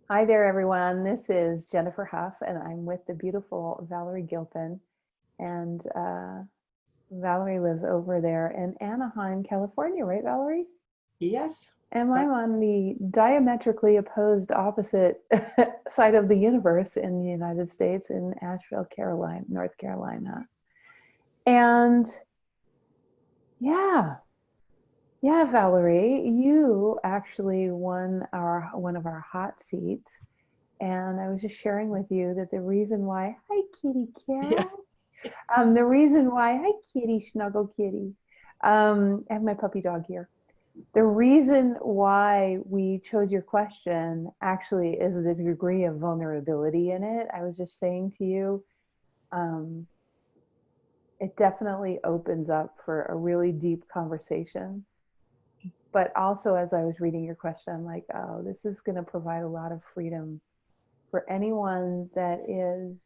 Hi there, everyone. This is Jennifer Hough, and I'm with the beautiful Valerie Gilpin. And Valerie lives over there in Anaheim, California, right, Valerie? Yes. And I'm on the diametrically opposed opposite side of the universe in the United States, in Asheville, North Carolina. And yeah, Valerie, you actually won one of our hot seats. And I was just sharing with you that the reason why, hi kitty Yeah. cat, the reason why, hi kitty, snuggle kitty, I have my puppy dog here. The reason why we chose your question actually is the degree of vulnerability in it. I was just saying to you, um, it definitely opens up for a really deep conversation. But also, as I was reading your question, I'm like, oh, this is going to provide a lot of freedom for anyone that is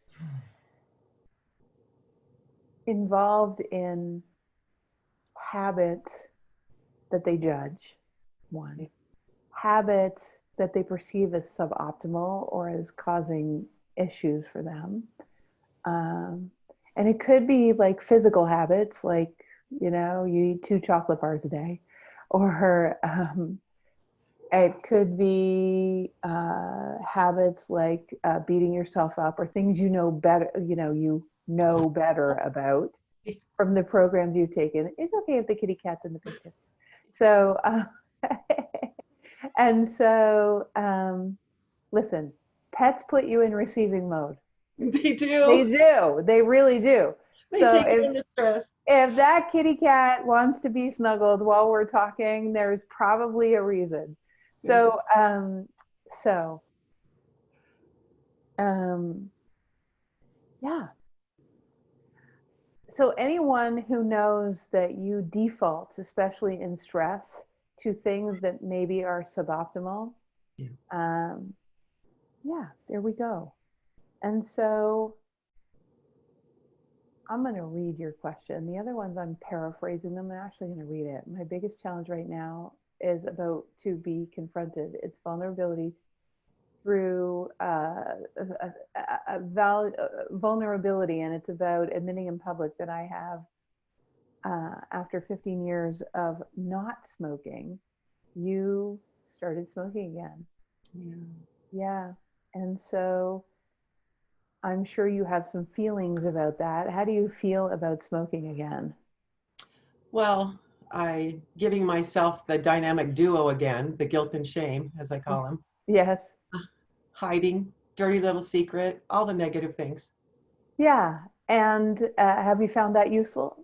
involved in habits that they judge, one, habits that they perceive as suboptimal or as causing issues for them. And it could be like physical habits, like, you eat 2 chocolate bars a day, or it could be habits like beating yourself up, or things you know better about from the programs you've taken. It's okay if the kitty cat's in the picture. So, and so, listen, pets put you in receiving mode. They They do. do. They really do. They So take in the stress. if that kitty cat wants to be snuggled while we're talking, there's probably a reason. So, so, um, yeah. So anyone who knows that you default, especially in stress, to things that maybe are suboptimal, Yeah. um, yeah, there we go. And so I'm going to read your question. The other ones, I'm paraphrasing them. I'm actually going to read it. My biggest challenge right now is about to be confronted. It's vulnerability through vulnerability, and it's about admitting in public that I have, after 15 years of not smoking, you started smoking again. Yeah. Yeah. And so I'm sure you have some feelings about that. How do you feel about smoking again? Well, I giving myself the dynamic duo again, the guilt and shame, as I call them. Yes. Hiding, dirty little secret, all the negative things. Yeah. And have you found that useful?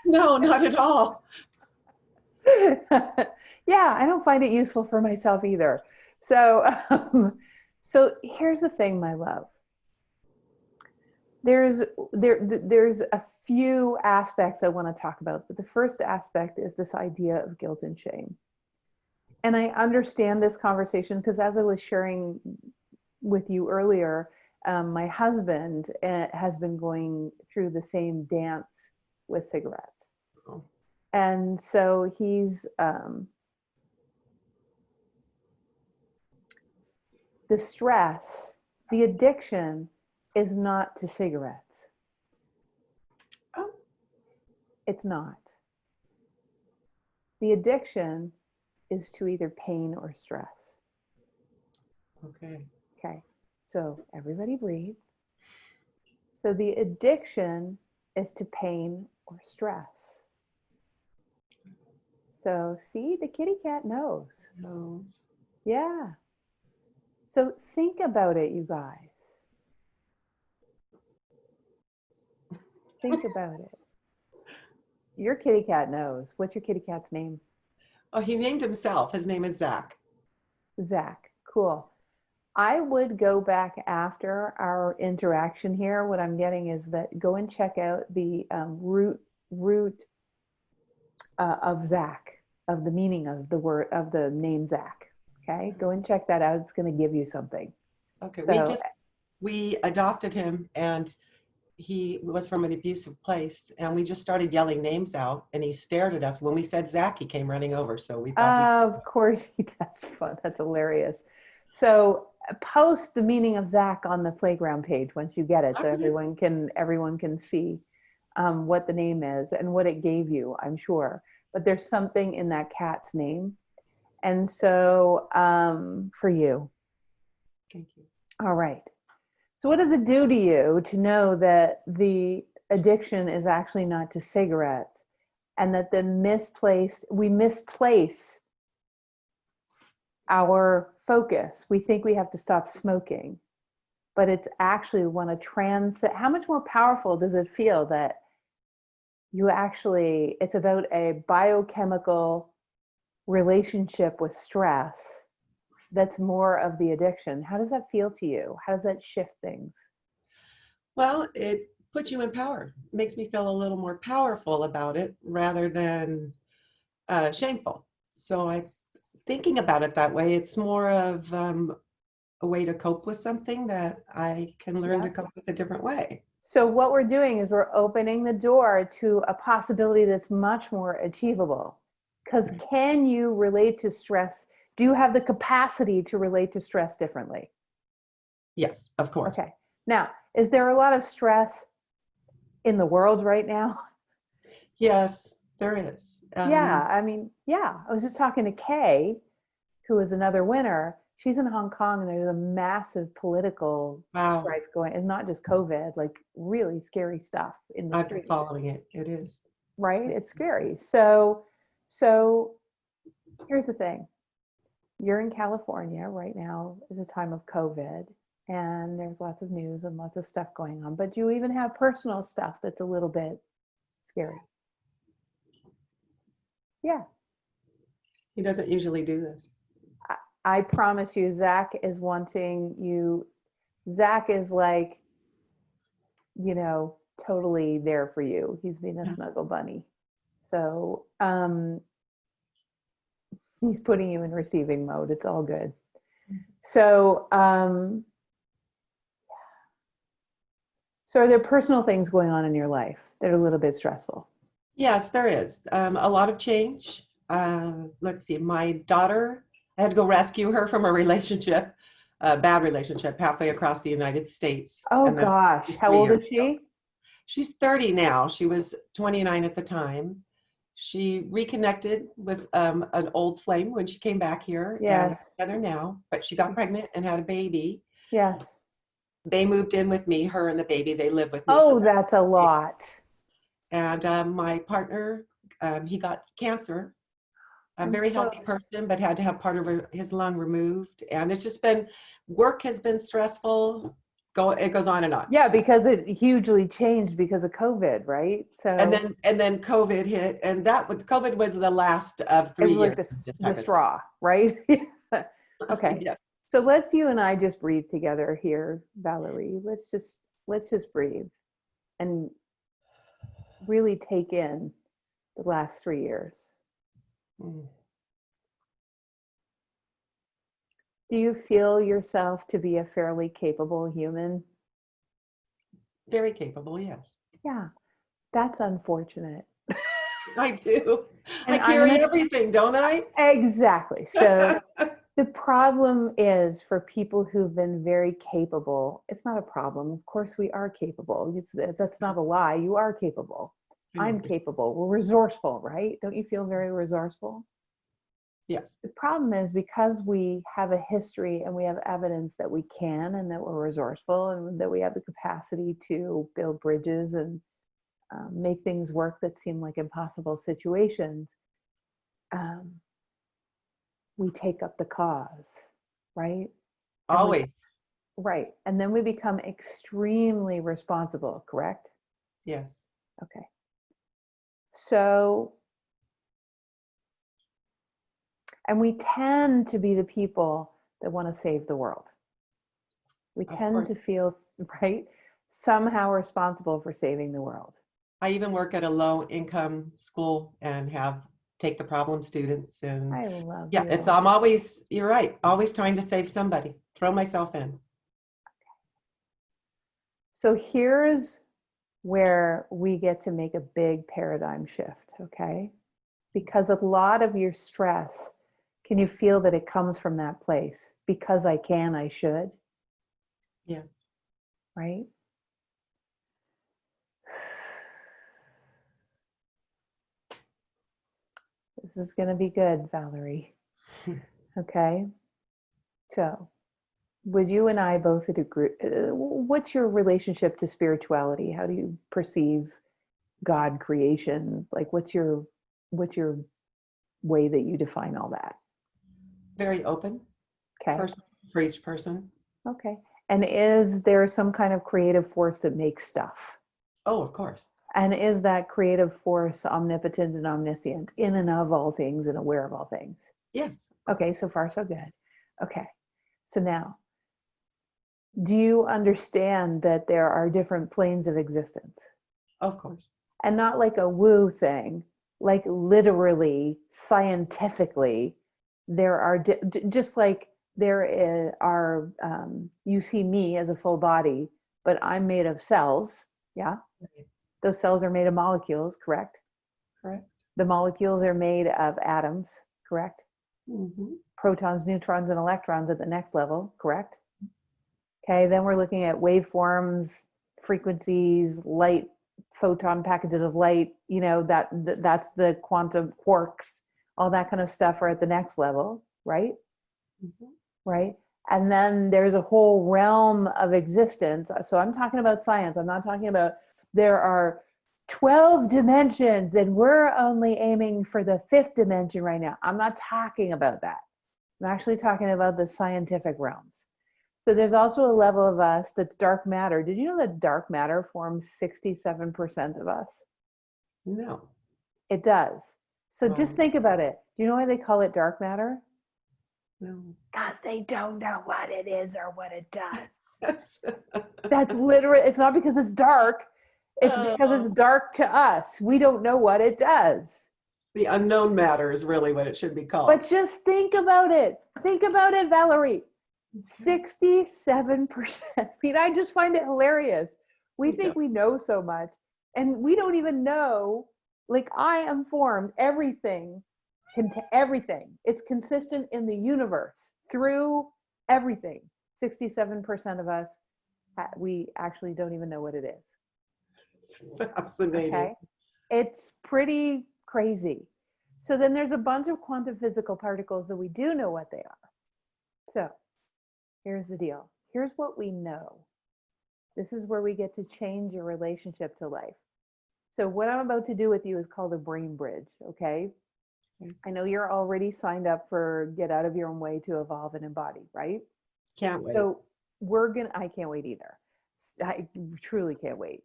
No, not at all. Yeah, I don't find it useful for myself either. So, so here's the thing, my love. There's a few aspects I want to talk about, but the first aspect is this idea of guilt and shame. And I understand this conversation because, as I was sharing with you earlier, my husband has been going through the same dance with cigarettes. Oh, And so he's, the stress, the addiction is not to cigarettes. oh, It's not. The addiction is to either pain or stress. okay. Okay. So everybody breathe. So the addiction is to pain or stress. So see, the kitty cat knows. No. Yeah. So think about it, you guys. Think about it. Your kitty cat knows. What's your kitty cat's name? Oh, he named himself. His name is Zach. Zach. Cool. I would go back after our interaction here. What I'm getting is that go and check out the root of Zach, of the meaning of the word, of the name Zach. Okay, go and check that out. It's going to give you something. Okay, So, we adopted him, and he was from an abusive place, and we just started yelling names out, and he stared at us. When we said Zach, he came running over, so we thought he of course, that's fun. That's hilarious. So, post the meaning of Zach on the playground page once you get it, so Okay. everyone can see what the name is and what it gave you, I'm sure. But there's something in that cat's name. And so for you. Thank you. All right. So what does it do to you to know that the addiction is actually not to cigarettes, and that we misplace our focus? We think we have to stop smoking, but it's actually we want to transcend. How much more powerful does it feel that it's about a biochemical relationship with stress that's more of the addiction? How does that feel to you? How does that shift things? Well, it puts you in power. It makes me feel a little more powerful about it rather than shameful. So I, thinking about it that way, it's more of a way to cope with something that I can learn Yeah. to cope with a different way. So what we're doing is we're opening the door to a possibility that's much more achievable. Because can you relate to stress? Do you have the capacity to relate to stress differently? Yes, of course. Okay. Now, is there a lot of stress in the world right now? Yes, there is. Yeah, I mean, yeah. I was just talking to Kay, who is another winner. She's in Hong Kong, and there's a massive political Wow, strife going, and not just COVID, like really scary stuff in the I've been street, following it. It is. right? It's scary. So here's the thing. You're in California right now is a time of COVID, and there's lots of news and lots of stuff going on, but you even have personal stuff that's a little bit scary. Yeah. He doesn't usually do this. I promise you, Zach is wanting you. Zach is like, totally there for you. He's being a snuggle bunny. So he's putting you in receiving mode. It's all good. So, so are there personal things going on in your life that are a little bit stressful? Yes, there is a lot of change. Let's see, my daughter, I had to go rescue her from a relationship, a bad relationship, halfway across the United States. Oh And then gosh, how 3 old years is ago. she? She's 30 now. She was 29 at the time. She reconnected with an old flame when she came back here, and Yes, they're together now, but she got pregnant and had a baby. yes. They moved in with me, her and the baby. They live with me. So Oh, that's a lot. and my partner, he got cancer. A I'm very so healthy person, but had to have part of his lung removed. And it's just been, work has been stressful. It goes on and on. Yeah, because it hugely changed because of COVID, right? And So then COVID hit, and COVID was the last of it 3 was like years of this the type of stuff. straw, right? Okay. Yes. So let's you and I just breathe together here, Valerie. Let's just breathe and really take in the last 3 years. Mm. Do you feel yourself to be a fairly capable human? Very capable, yes. Yeah, that's unfortunate. I do. I And I'm carry gonna everything, don't I? exactly. So the problem is for people who've been very capable, it's not a problem. Of course, we are capable. That's not a lie. You are capable. I I'm know. capable. We're resourceful, right? Don't you feel very resourceful? Yes. The problem is because we have a history and we have evidence that we can and that we're resourceful and that we have the capacity to build bridges and make things work that seem like impossible situations. We take up the cause, right? Always. Right. And then we become extremely responsible, correct? Yes. Okay. So, and we tend to be the people that want to save the world. We Of tend course. to feel, right, somehow responsible for saving the world. I even work at a low income school and take the problem students, and I love yeah, you. I'm always, you're right, always trying to save somebody, throw myself in. So here's where we get to make a big paradigm shift, okay? Because a lot of your stress Can you feel that it comes from that place? Because I can, I should, Yes. right? This is going to be good, Valerie. Okay. So, would you and I both agree? What's your relationship to spirituality? How do you perceive God, creation? Like, what's your way that you define all that? Very open, Okay. personal for each person. Okay. And is there some kind of creative force that makes stuff? Oh, of course. And is that creative force omnipotent and omniscient, in and of all things and aware of all things? Yes. Okay, so far so good. Okay. So now, do you understand that there are different planes of existence? Of course. And not like a woo thing, like literally, scientifically, there are just like are, you see me as a full body, but I'm made of cells. Yeah. Right. Those cells are made of molecules, correct? Correct. The molecules are made of atoms, correct? Mm-hmm. Protons, neutrons, and electrons at the next level, correct? Okay, then we're looking at waveforms, frequencies, light, photon packages of light, that's the quantum quarks, all that kind of stuff are at the next level, right? Mm-hmm. Right? And then there's a whole realm of existence. So I'm talking about science. I'm not talking about there are 12 dimensions and we're only aiming for the fifth dimension right now. I'm not talking about that. I'm actually talking about the scientific realms. So there's also a level of us that's dark matter. Did you know that dark matter forms 67% of us? No. It does. So just Wow. think about it. Do you know why they call it dark matter? No. Because they don't know what it is or what it does. Yes. That's literally, it's not because it's dark. It's because Oh, it's dark to us. We don't know what it does. the unknown matter is really what it should be called. But just think about it. Think about it, Valerie. 67%. I mean, I just find it hilarious. We Me too. think we know so much, and we don't even know. Like, I am formed, everything, everything. It's consistent in the universe through everything. 67% of us, we actually don't even know what it is. It's fascinating. Okay. It's pretty crazy. So then there's a bunch of quantum physical particles that we do know what they are. So here's the deal. Here's what we know. This is where we get to change your relationship to life. So what I'm about to do with you is called a brain bridge, okay? I know you're already signed up for Get Out of Your Own Way to Evolve and Embody, right? Can't wait. So I can't wait either. I truly can't wait.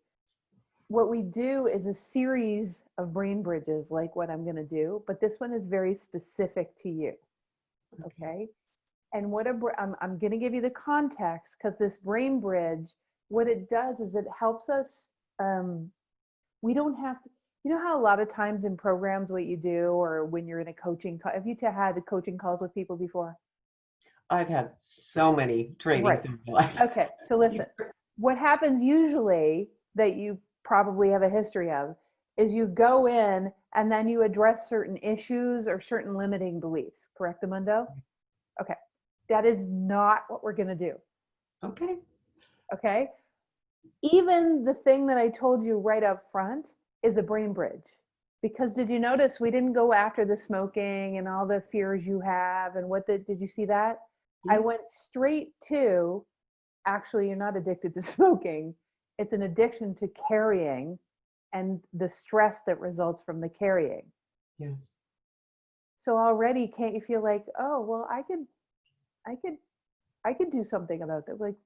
What we do is a series of brain bridges like what I'm going to do, but this one is very specific to you, okay? And I'm going to give you the context, because this brain bridge, what it does is it helps us. We don't have to, you know how a lot of times in programs, what you do, or when you're in a coaching, have you had coaching calls with people before? I've had so many trainings Right. in my life. Okay. So listen, what happens usually that you probably have a history of is you go in and then you address certain issues or certain limiting beliefs. Correct, Amundo? Okay. That is not what we're going to do. Okay. Okay. Even the thing that I told you right up front is a brain bridge. Because did you notice we didn't go after the smoking and all the fears you have and did you see that? Yeah. I went straight to, actually, you're not addicted to smoking. It's an addiction to carrying and the stress that results from the carrying. Yes. So already, can't you feel like, oh, well, I could do something about that. Like,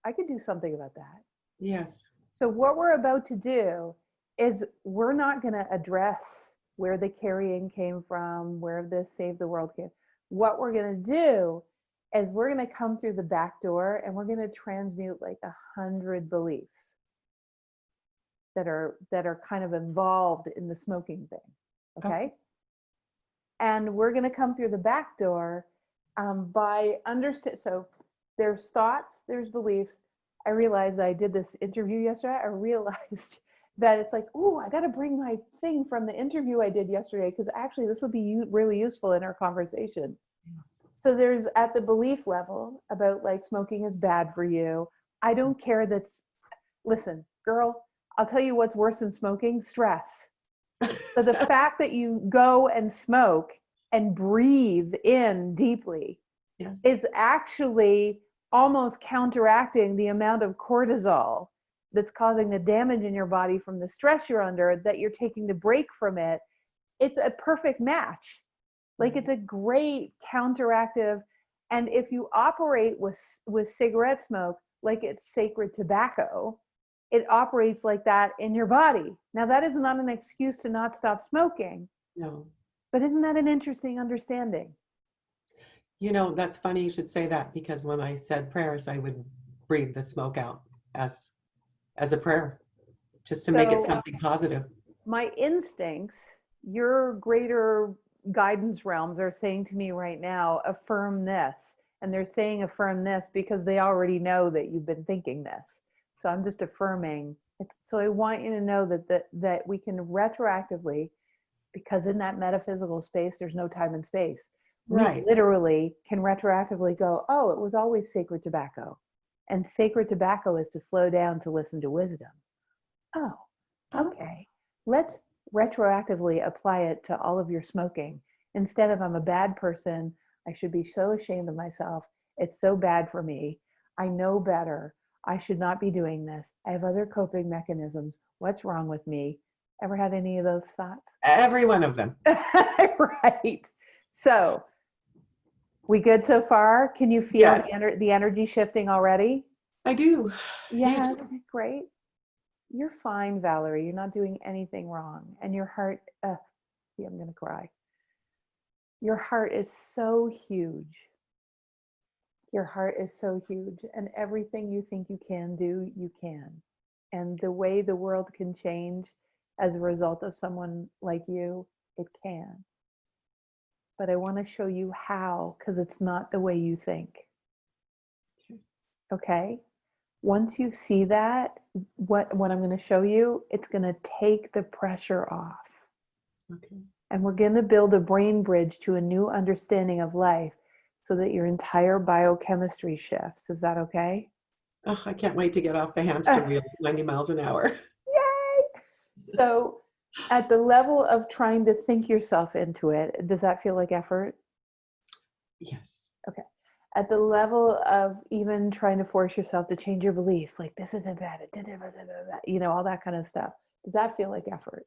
I could do something about that. Yes. So what we're about to do is we're not going to address where the carrying came from, where the Save the World came. What we're going to do is we're going to come through the back door and we're going to transmute like 100 beliefs that are kind of involved in the smoking thing. Okay. And we're going to come through the back door by understand. So there's thoughts, there's beliefs. I realized I did this interview yesterday. I realized that it's like, oh, I got to bring my thing from the interview I did yesterday because actually this will be really useful in our conversation. So there's at the belief level about like smoking is bad for you. I don't care listen, girl, I'll tell you what's worse than smoking, stress. So the fact that you go and smoke and breathe in deeply Yes. is actually almost counteracting the amount of cortisol that's causing the damage in your body from the stress you're under that you're taking to break from it. It's a perfect match. Like it's a great counteractive. And if you operate with cigarette smoke like it's sacred tobacco, it operates like that in your body. Now that is not an excuse to not stop smoking. No. But isn't that an interesting understanding? You know, that's funny you should say that, because when I said prayers, I would breathe the smoke out as a prayer, just to make it something positive. My instincts, your greater guidance realms are saying to me right now, affirm this. And they're saying affirm this because they already know that you've been thinking this. So I'm just affirming. So I want you to know that we can retroactively, because in that metaphysical space, there's no time and space. Right. We literally can retroactively go, oh, it was always sacred tobacco. And sacred tobacco is to slow down to listen to wisdom. Oh, okay. Let's retroactively apply it to all of your smoking. Instead of I'm a bad person, I should be so ashamed of myself. It's so bad for me. I know better. I should not be doing this. I have other coping mechanisms. What's wrong with me? Ever had any of those thoughts? Every one of them. Right. So, we good so far? Can you feel Yes. the energy shifting already? I do. Yeah, great. You're fine, Valerie. You're not doing anything wrong. And your heart, see, I'm going to cry. Your heart is so huge. Your heart is so huge. And everything you think you can do, you can. And the way the world can change as a result of someone like you, it can. But I want to show you how, because it's not the way you think. Okay? Once you see that, what I'm going to show you, it's going to take the pressure off. Okay. And we're going to build a brain bridge to a new understanding of life so that your entire biochemistry shifts. Is that okay? Oh, I can't wait to get off the hamster wheel at 90 miles an hour. Yay! So at the level of trying to think yourself into it, does that feel like effort? Yes. Okay. At the level of even trying to force yourself to change your beliefs, like this isn't bad, you know, all that kind of stuff. Does that feel like effort?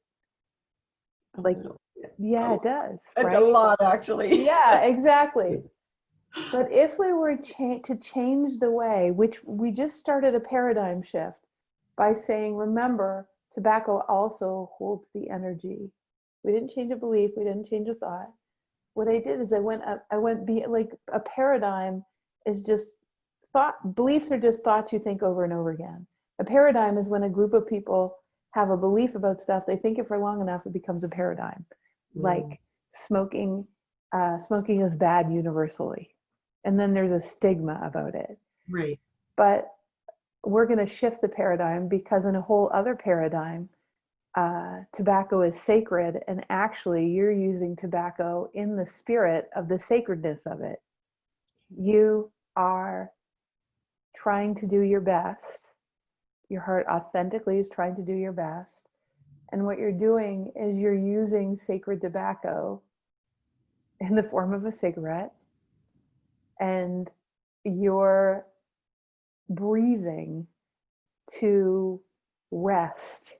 Like, yeah, it does. Right? A lot, actually. Yeah, exactly. But if we were to change the way, which we just started a paradigm shift by saying, remember, tobacco also holds the energy. We didn't change a belief. We didn't change a thought. What I did is I went like a paradigm is just thought. Beliefs are just thoughts you think over and over again. A paradigm is when a group of people have a belief about stuff. They think it for long enough, it becomes a paradigm. Like smoking is bad universally. And then there's a stigma about it. Right. But we're going to shift the paradigm because in a whole other paradigm, tobacco is sacred, and actually you're using tobacco in the spirit of the sacredness of it. You are trying to do your best. Your heart authentically is trying to do your best. And what you're doing is you're using sacred tobacco in the form of a cigarette, and you're breathing to rest.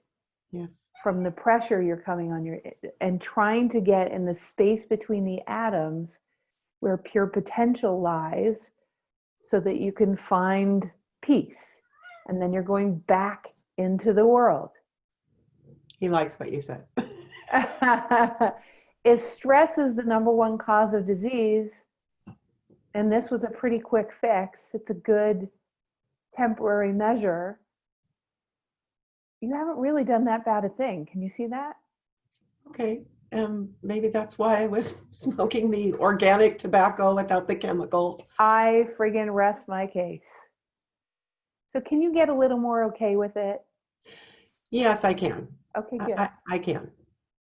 Yes. From the pressure you're coming on and trying to get in the space between the atoms where pure potential lies so that you can find peace. And then you're going back into the world. He likes what you said. If stress is the number one cause of disease, and this was a pretty quick fix, it's a good temporary measure, you haven't really done that bad a thing. Can you see that? Okay. Maybe that's why I was smoking the organic tobacco without the chemicals. I friggin' rest my case. So can you get a little more okay with it? Yes, I can. Okay, I, good. I, I can.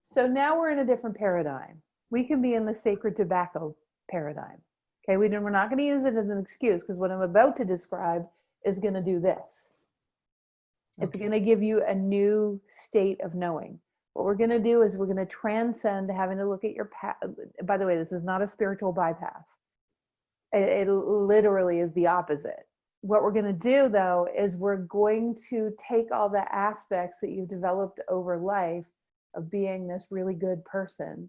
So now we're in a different paradigm. We can be in the sacred tobacco paradigm. Okay, we're not going to use it as an excuse because what I'm about to describe is going to do this. It's Okay. going to give you a new state of knowing. What we're going to do is we're going to transcend having to look at your past. By the way, this is not a spiritual bypass. It literally is the opposite. What we're going to do, though, is we're going to take all the aspects that you've developed over life of being this really good person,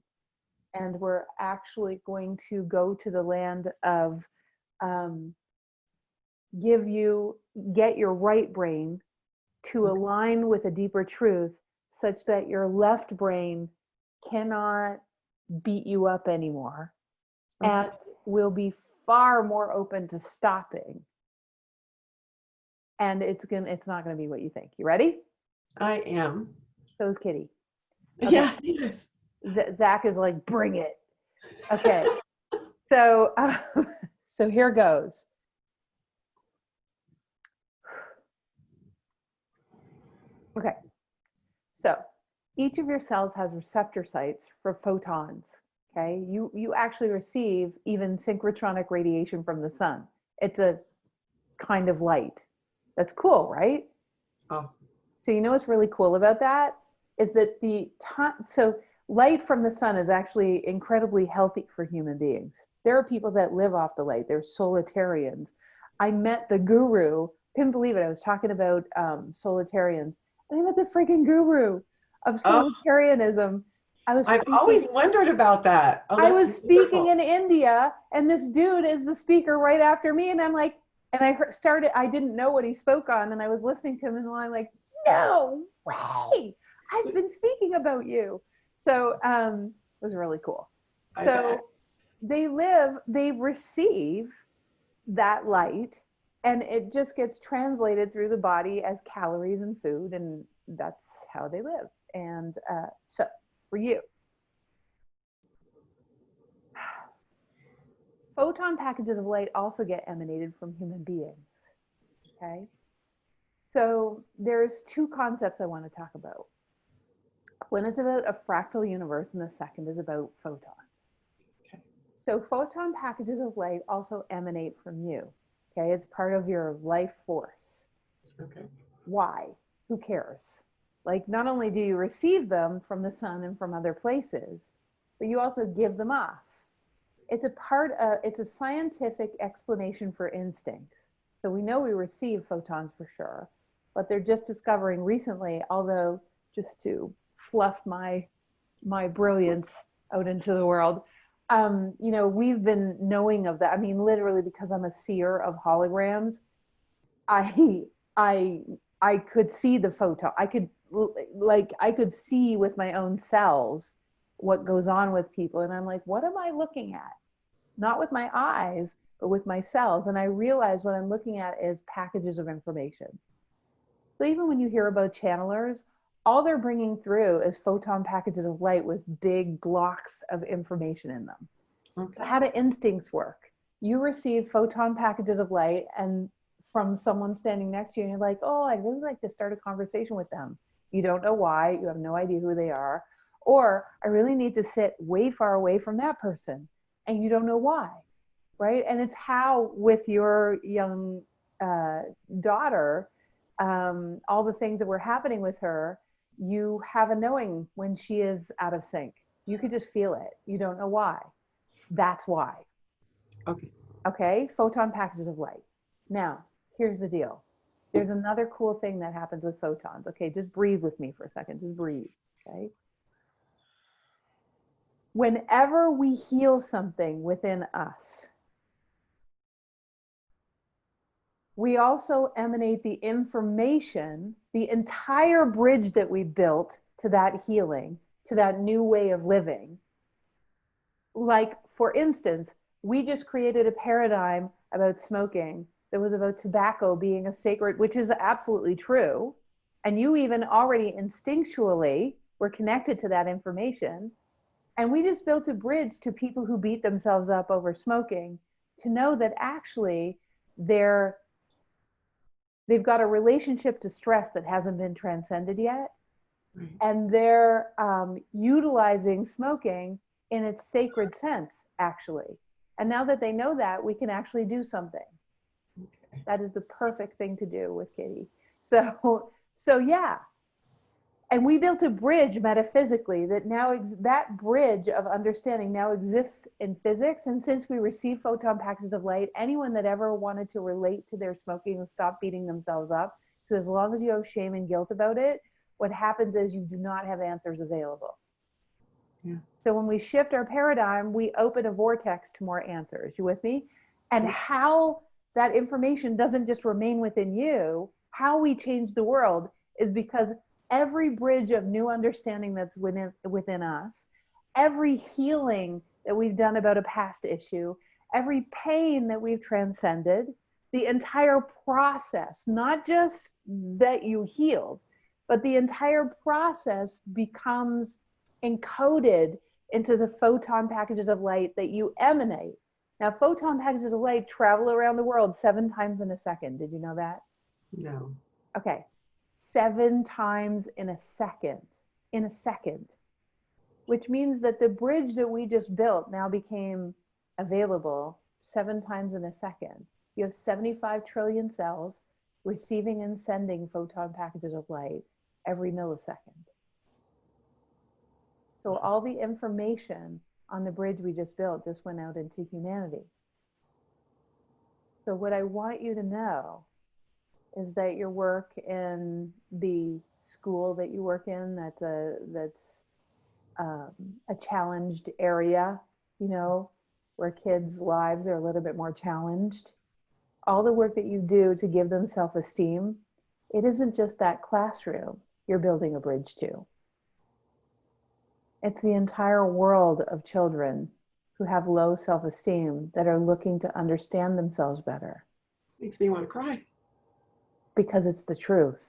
and we're actually going to go to the land of um, get your right brain to Okay. align with a deeper truth such that your left brain cannot beat you up anymore Okay. and will be far more open to stopping. And it's not going to be what you think. You ready? I am. So is Kitty. Okay. Yeah. Yes. Zach is like, bring it. Okay. So so here goes. Okay. So each of your cells has receptor sites for photons. Okay. You actually receive even synchrotronic radiation from the sun. It's a kind of light. That's cool, right? Awesome. So you know what's really cool about that is that so light from the sun is actually incredibly healthy for human beings. There are people that live off the light. They're solitarians. I met the guru. Couldn't believe it. I was talking about solitarians, and I met the freaking guru of Oh, solitarianism. I was I've speaking. always wondered about that. Oh, I that's was speaking wonderful. in India, and this dude is the speaker right after me, and I'm like, and started. I didn't know what he spoke on, and I was listening to him, and I'm like, no way! I've been speaking about you. So it was really cool. I bet. So they receive that light, and it just gets translated through the body as calories and food, and that's how they live. And so for you, photon packages of light also get emanated from human beings. Okay. So there's two concepts I want to talk about. One is about a fractal universe, and the second is about photons. Okay. So photon packages of light also emanate from you. Okay. It's part of your life force. Okay. Why? Who cares? Like, not only do you receive them from the sun and from other places, but you also give them off. It's a scientific explanation for instincts. So we know we receive photons for sure, but they're just discovering recently, although just to fluff my brilliance out into the world, we've been knowing of that. I mean, literally, because I'm a seer of holograms, I I I could see the photo. I could see with my own cells what goes on with people, and I'm like, what am I looking at? Not with my eyes, but with my cells. And I realize what I'm looking at is packages of information. So even when you hear about channelers, all they're bringing through is photon packages of light with big blocks of information in them. So Okay. how do instincts work? You receive photon packages of light and from someone standing next to you, and you're like, oh, I'd really like to start a conversation with them. You don't know why, you have no idea who they are. Or I really need to sit way far away from that person, and you don't know why, right? And it's how with your young uh, daughter, all the things that were happening with her, you have a knowing when she is out of sync. You could just feel it. You don't know why. That's why. Okay. Okay, photon packages of light. Now, here's the deal. There's another cool thing that happens with photons. Okay, just breathe with me for a second. Just breathe. Okay. Whenever we heal something within us, we also emanate the information, the entire bridge that we built to that healing, to that new way of living. Like, for instance, we just created a paradigm about smoking that was about tobacco being a sacred, which is absolutely true. And you even already instinctually were connected to that information. And we just built a bridge to people who beat themselves up over smoking to know that actually they're They've got a relationship to stress that hasn't been transcended yet. Right. And they're utilizing smoking in its sacred sense, actually. And now that they know that, we can actually do something. Okay. That is the perfect thing to do with Kitty. So yeah. And we built a bridge metaphysically that now that bridge of understanding now exists in physics. And since we receive photon packages of light, anyone that ever wanted to relate to their smoking and stop beating themselves up, so as long as you have shame and guilt about it, what happens is you do not have answers available. Yeah. So when we shift our paradigm, we open a vortex to more answers. You with me? And how that information doesn't just remain within you, how we change the world is because every bridge of new understanding that's within us, every healing that we've done about a past issue, every pain that we've transcended, the entire process, not just that you healed, but the entire process becomes encoded into the photon packages of light that you emanate. Now, photon packages of light travel around the world 7 times in a second. Did you know that? No. Okay. 7 times in a second, which means that the bridge that we just built now became available 7 times in a second. You have 75 trillion cells receiving and sending photon packages of light every millisecond. So all the information on the bridge we just built just went out into humanity. So what I want you to know is that your work in the school that you work in, that's a challenged area, you know, where kids' lives are a little bit more challenged. All the work that you do to give them self-esteem, it isn't just that classroom you're building a bridge to. It's the entire world of children who have low self-esteem that are looking to understand themselves better. Makes me want to cry. Because it's the truth.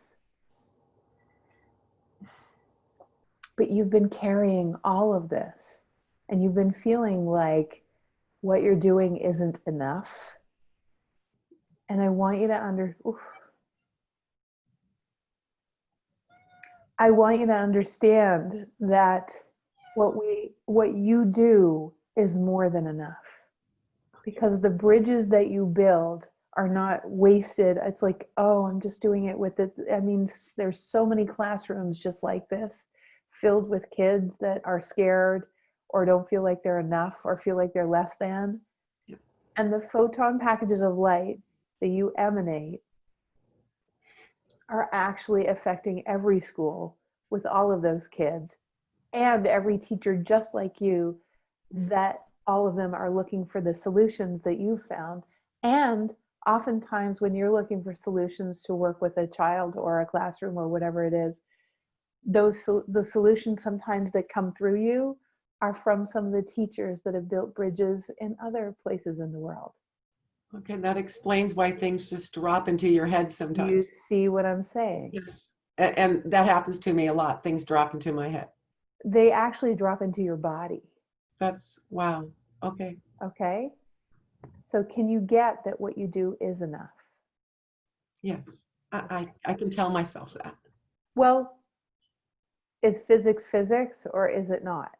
But you've been carrying all of this, and you've been feeling like what you're doing isn't enough. And I want you to I want you to understand that what you do is more than enough. Because the bridges that you build are not wasted. It's like, oh, I'm just doing it with it. I mean, there's so many classrooms just like this, filled with kids that are scared or don't feel like they're enough or feel like they're less than. Yep. And the photon packages of light that you emanate are actually affecting every school with all of those kids and every teacher just like you, that all of them are looking for the solutions that you've found. And oftentimes when you're looking for solutions to work with a child or a classroom or whatever it is, the solutions sometimes that come through you are from some of the teachers that have built bridges in other places in the world. Okay, that explains why things just drop into your head You sometimes. see what I'm saying? Yes. And that happens to me a lot. Things drop into my head. They actually drop into your body. That's wow. Okay. Okay? So can you get that what you do is enough? Yes. I can tell myself that. Well, is physics physics or is it not?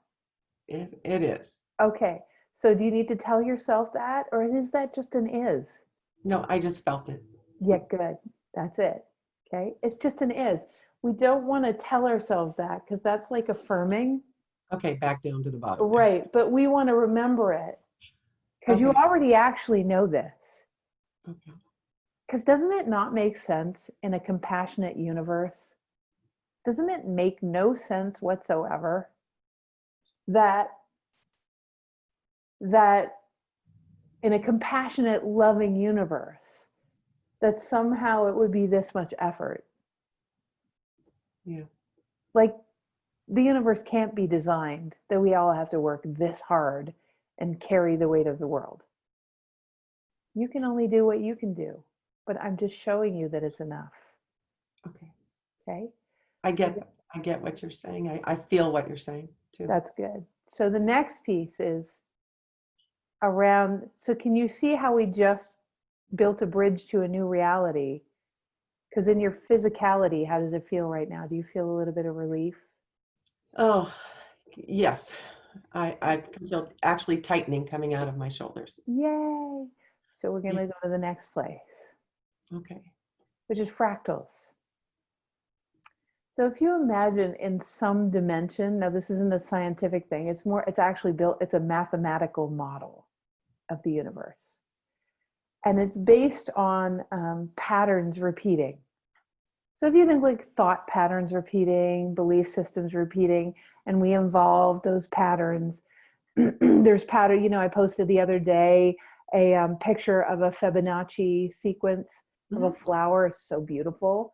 It is. Okay. So do you need to tell yourself that, or is that just an is? No, I just felt it. Yeah, good. That's it. Okay. It's just an is. We don't want to tell ourselves that because that's like affirming. Okay, back down to the bottom there. Right. But we want to remember it because you Okay. already actually know this. Okay. Because doesn't it not make sense in a compassionate universe? Doesn't it make no sense whatsoever that in a compassionate, loving universe, that somehow it would be this much effort? Yeah. Like, the universe can't be designed that we all have to work this hard and carry the weight of the world. You can only do what you can do, but I'm just showing you that it's enough. Okay. Okay? I get what you're saying. I feel what you're saying too. That's good. So the next piece is around, so can you see how we just built a bridge to a new reality Because in your physicality, how does it feel right now? Do you feel a little bit of relief? Oh, yes. I feel actually tightening coming out of my shoulders. Yay! So we're going Yeah. to go to the next place, Okay. which is fractals. So if you imagine in some dimension, now this isn't a scientific thing, it's actually built, it's a mathematical model of the universe. And it's based on patterns repeating. So if you think like thought patterns repeating, belief systems repeating, and we involve those patterns, there's pattern, I posted the other day a picture of a Fibonacci sequence of a flower. It's so beautiful.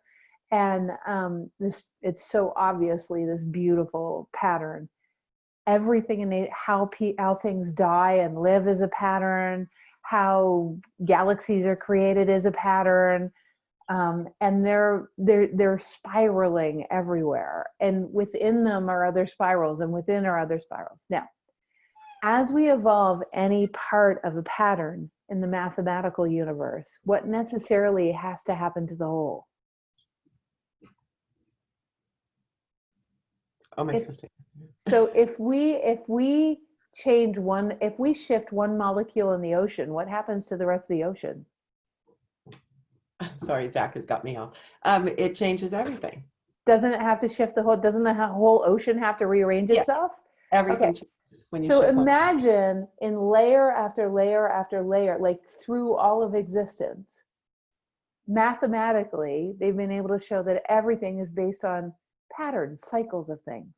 And it's so obviously this beautiful pattern. Everything in it, how things die and live is a pattern, how galaxies are created is a pattern. And they're spiraling everywhere. And within them are other spirals, and within are other spirals. Now, as we evolve any part of a pattern in the mathematical universe, what necessarily has to happen to the whole? Oh, my mistake. So if we shift one molecule in the ocean, what happens to the rest of the ocean? Sorry, Zach has got me off. It changes everything. Doesn't it have to shift the whole? Doesn't the whole ocean have to rearrange Yeah, itself? everything Okay. changes when you So shift one. imagine in layer after layer after layer, like through all of existence, mathematically, they've been able to show that everything is based on patterns, cycles of things.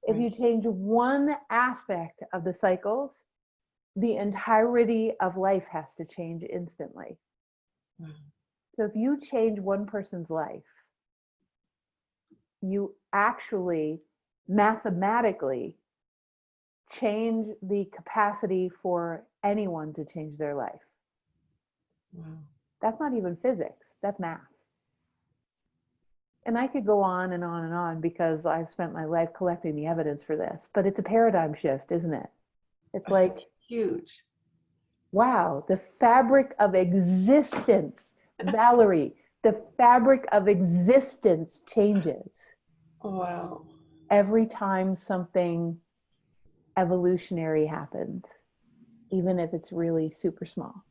If you change one aspect of the cycles, the entirety of life has to change instantly. Wow. So if you change one person's life, you actually mathematically change the capacity for anyone to change their life. Wow. That's not even physics, that's math. And I could go on and on and on because I've spent my life collecting the evidence for this, but it's a paradigm shift, isn't it? It's like, huge. wow, the fabric of existence, Valerie, the fabric of existence changes Wow. every time something evolutionary happens, even if it's really super small.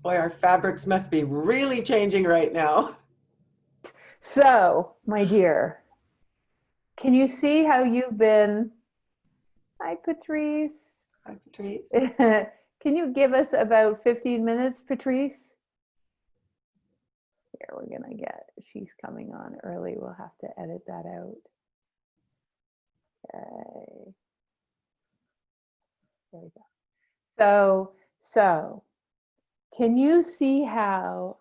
Boy, our fabrics must be really changing right now. So, my dear, can you see how you've been? Hi, Patrice. Hi, Patrice. Can you give us about 15 minutes, Patrice? Here, we're going to she's coming on early. We'll have to edit that out. Okay. There we go. So, can you see how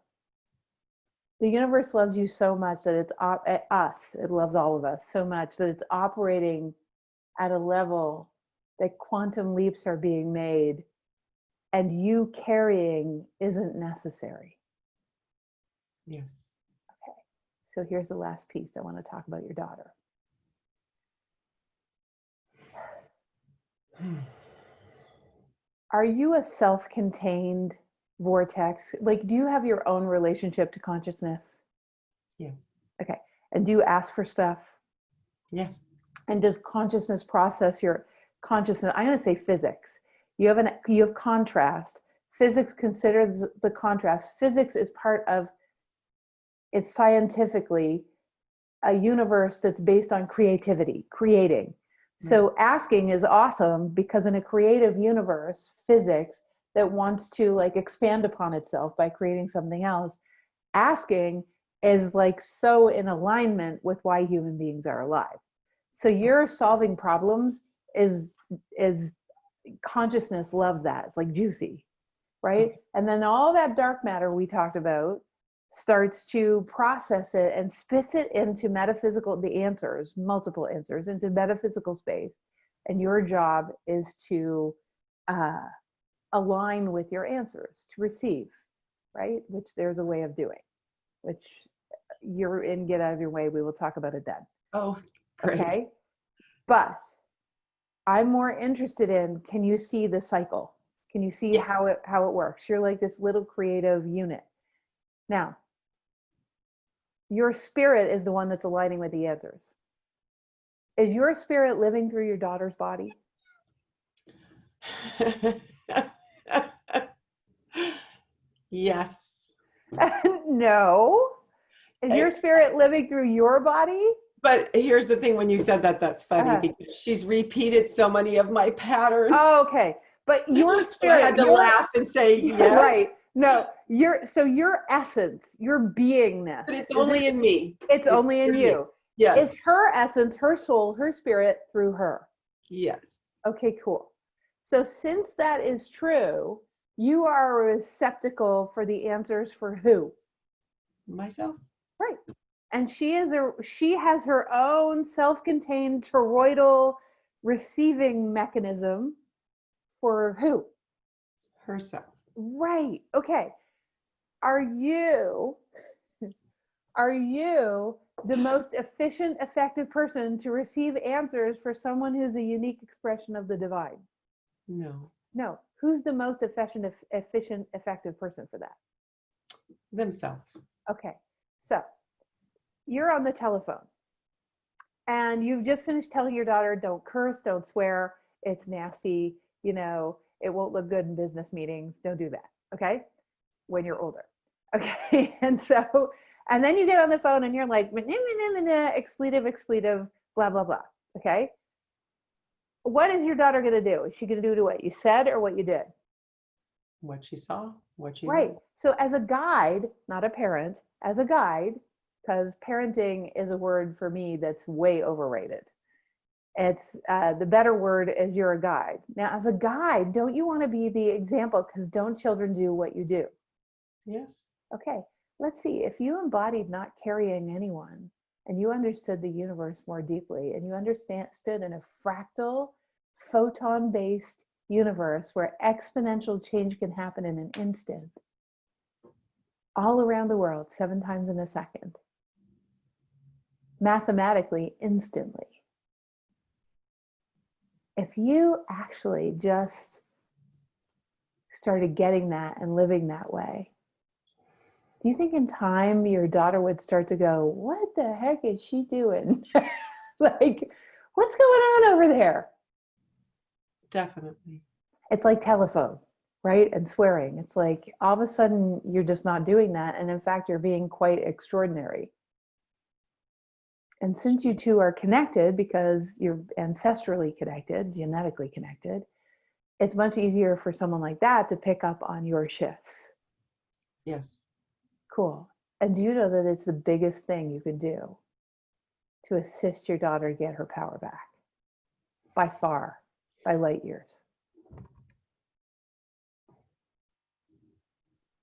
the universe loves you so much that it loves all of us so much that it's operating at a level that quantum leaps are being made and you carrying isn't necessary? Yes. Okay, so here's the last piece. I want to talk about your daughter. Are you a self-contained vortex? Like, do you have your own relationship to consciousness? Yes. Okay, and do you ask for stuff? Yes. And does consciousness process your consciousness? I'm going to say physics. You have contrast. Physics considers the contrast. Physics is part of, it's scientifically a universe that's based on creativity, creating. So asking is awesome because in a creative universe, physics that wants to like expand upon itself by creating something else, asking is like so in alignment with why human beings are alive. So you're solving problems is consciousness loves that. It's like juicy, right? And then all that dark matter we talked about starts to process it and spits it into the answers, multiple answers, into metaphysical space. And your job is to align with your answers, to receive, right? Which there's a way of doing, which you're in, get out of your way. We will talk about it then. Oh, great. Okay. But I'm more interested in, can you see the cycle? Can you see how it works? You're like this little creative unit. Now, Your spirit is the one that's aligning with the answers. Is your spirit living through your daughter's body? Yes. No. Is your spirit living through your body? But here's the thing, when you said that, that's funny Uh, because she's repeated so many of my patterns. oh, okay. But your So I had spirit, to laugh and say yes. right. No, your essence, your beingness. But it's only in me. It's only in through me. you. Yes. It's her essence, her soul, her spirit through her. Yes. Okay, cool. So since that is true, you are a receptacle for the answers for who? Myself. Right. And she has her own self-contained toroidal receiving mechanism for who? Herself. Right. Okay. Are you the most efficient, effective person to receive answers for someone who's a unique expression of the divine? No. No. Who's the most efficient, effective person for that? Themselves. Okay. So you're on the telephone and you've just finished telling your daughter, don't curse, don't swear, it's nasty, it won't look good in business meetings, don't do that. Okay. When you're older. Okay. And then you get on the phone and you're like, expletive, blah, blah, blah. Okay. What is your daughter going to do? Is she going to do what you said or what you did? What she saw, what she Right. heard. So as a guide, not a parent, as a guide, because parenting is a word for me that's way overrated. It's the better word is you're a guide. Now, as a guide, don't you want to be the example? Because don't children do what you do? Yes. Okay, let's see. If you embodied not carrying anyone and you understood the universe more deeply and you stood in a fractal, photon-based universe where exponential change can happen in an instant, all around the world, 7 times in a second, mathematically, instantly. If you actually just started getting that and living that way, do you think in time your daughter would start to go, what the heck is she doing? Like, what's going on over there? Definitely. It's like telephone, right? And swearing. It's like all of a sudden you're just not doing that. And in fact, you're being quite extraordinary. And since you two are connected because you're ancestrally connected, genetically connected, it's much easier for someone like that to pick up on your shifts. Yes. Cool. And do you know that it's the biggest thing you can do to assist your daughter get her power back? By far, by light years.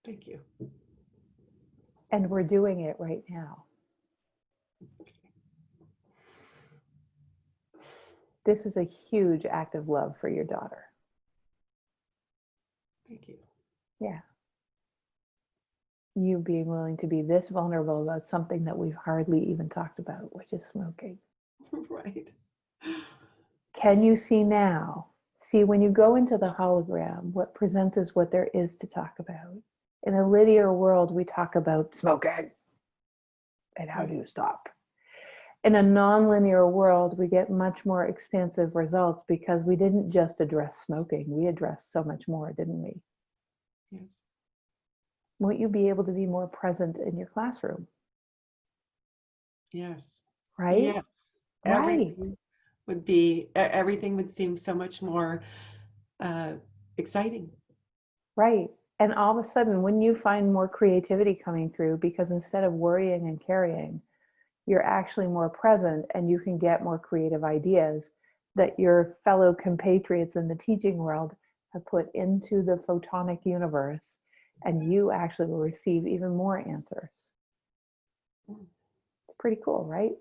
Thank you. And we're doing it right now. This is a huge act of love for your daughter. Thank you. Yeah. You being willing to be this vulnerable about something that we've hardly even talked about, which is smoking. Right. Can you see now? See, when you go into the hologram, what presents is what there is to talk about. In a linear world, we talk about smoking and how do you stop? In a non-linear world, we get much more expansive results because we didn't just address smoking. We addressed so much more, didn't we? Yes. Won't you be able to be more present in your classroom? Yes. Right? Yes. Right. Everything would seem so much more exciting. Right. And all of a sudden, when you find more creativity coming through, because instead of worrying and carrying, you're actually more present and you can get more creative ideas that your fellow compatriots in the teaching world have put into the photonic universe, and you actually will receive even more answers. It's pretty cool, right?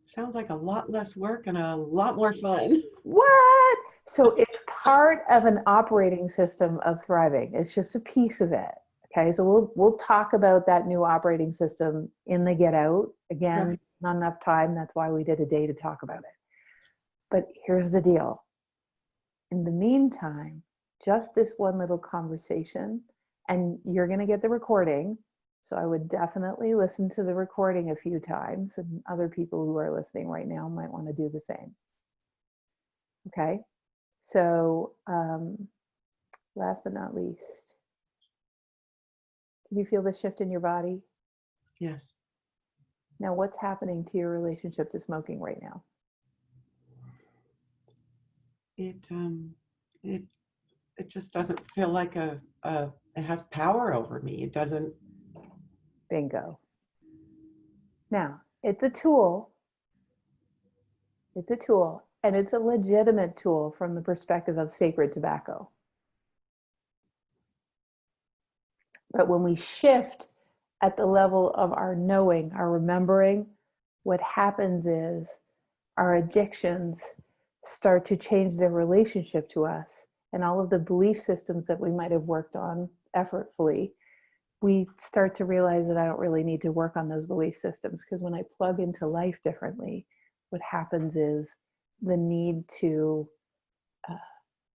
Sounds like a lot less work and a lot more fun. What? So it's part of an operating system of thriving. It's just a piece of it. Okay, so we'll talk about that new operating system in the Get Out. Again, Right. not enough time. That's why we did a day to talk about it. But here's the deal. In the meantime, just this one little conversation, and you're going to get the recording. So I would definitely listen to the recording a few times, and other people who are listening right now might want to do the same. Okay. So last but not least, can you feel the shift in your body? Yes. Now, what's happening to your relationship to smoking right now? It just doesn't feel like it has power over me. It doesn't. Bingo. Now, it's a tool. It's a tool, and it's a legitimate tool from the perspective of sacred tobacco. But when we shift at the level of our knowing, our remembering, what happens is our addictions start to change their relationship to us, and all of the belief systems that we might have worked on effortfully, we start to realize that I don't really need to work on those belief systems, because when I plug into life differently, what happens is the need to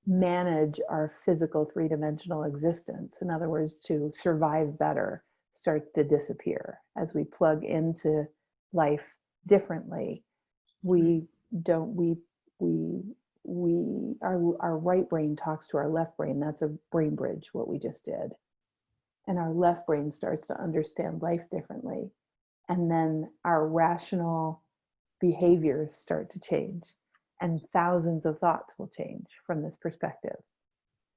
manage our physical three-dimensional existence, in other words, to survive better, starts to disappear. As we plug into life differently, we don't our right brain talks to our left brain. That's a brain bridge, what we just did. And our left brain starts to understand life differently, and then our rational behaviors start to change, and thousands of thoughts will change from this perspective.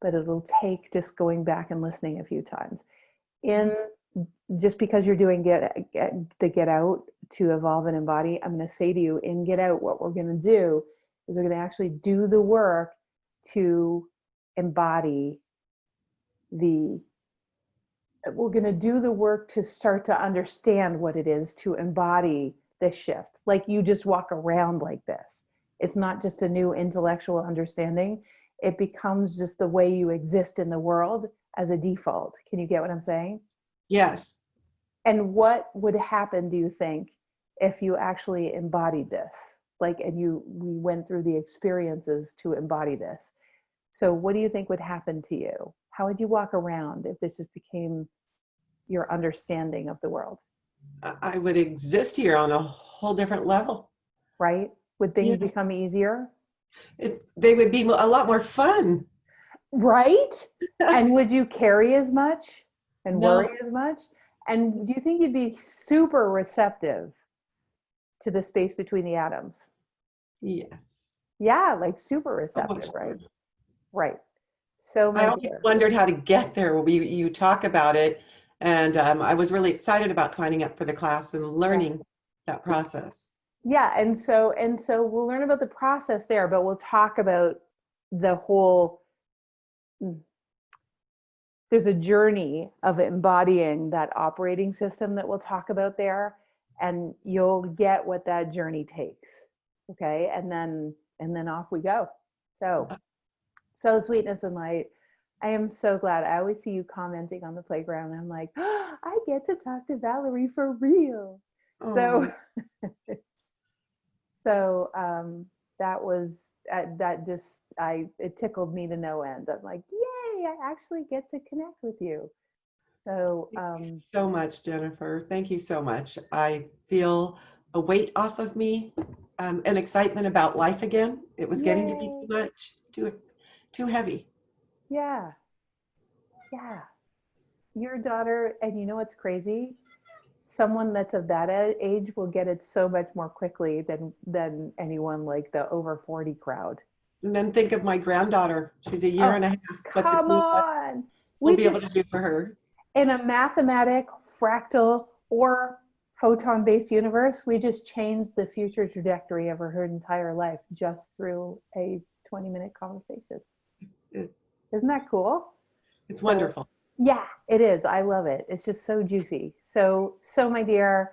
But it'll take just going back and listening a few times. In just because you're doing the get out to evolve and embody, I'm going to say to you, in get out, what we're going to do is we're going to actually do the work to embody we're going to do the work to start to understand what it is to embody this shift. Like, you just walk around like this. It's not just a new intellectual understanding. It becomes just the way you exist in the world as a default. Can you get what I'm saying? Yes. And what would happen, do you think, if you actually embodied this? Like, and we went through the experiences to embody this. So what do you think would happen to you? How would you walk around if this just became your understanding of the world? I would exist here on a whole different level. Right? Would things Yes. become easier? They would be a lot more fun. Right? And would you carry as much and No. worry as much? And do you think you'd be super receptive to the space between the atoms? Yes. Yeah, like super So much receptive, right? fun. Right. So, I my always dear. wondered how to get there. You talk about it, and I was really excited about signing up for the class and Yeah. learning that process. Yeah, and so we'll learn about the process there, but we'll talk about the whole, there's a journey of embodying that operating system that we'll talk about there, and you'll get what that journey takes. Okay? And then off we go. So sweetness and light. I am so glad. I always see you commenting on the playground, and I'm like, oh, I get to talk to Valerie for real. Oh, So So that was that just it tickled me to no end. I'm like, yay! I actually get to connect with you. So thank you so much, Jennifer. Thank you so much. I feel a weight off of me, an excitement about life again. It was getting to be yay! too much, too heavy. Yeah, yeah. Your daughter, and you know what's crazy? Someone that's of that age will get it so much more quickly than anyone like the over 40 crowd. And then think of my granddaughter. She's a year Oh, and a half. come on! We'll We be able just to do for her. in a mathematic, fractal, or photon-based universe, we just changed the future trajectory of her entire life just through a 20-minute conversation. It, Isn't that cool? it's So, wonderful. yeah, it is. I love it. It's just so juicy. So my dear,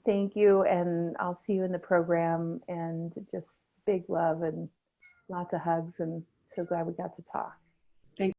thank you, and I'll see you in the program. And just big love and lots of hugs. And so glad we got to talk.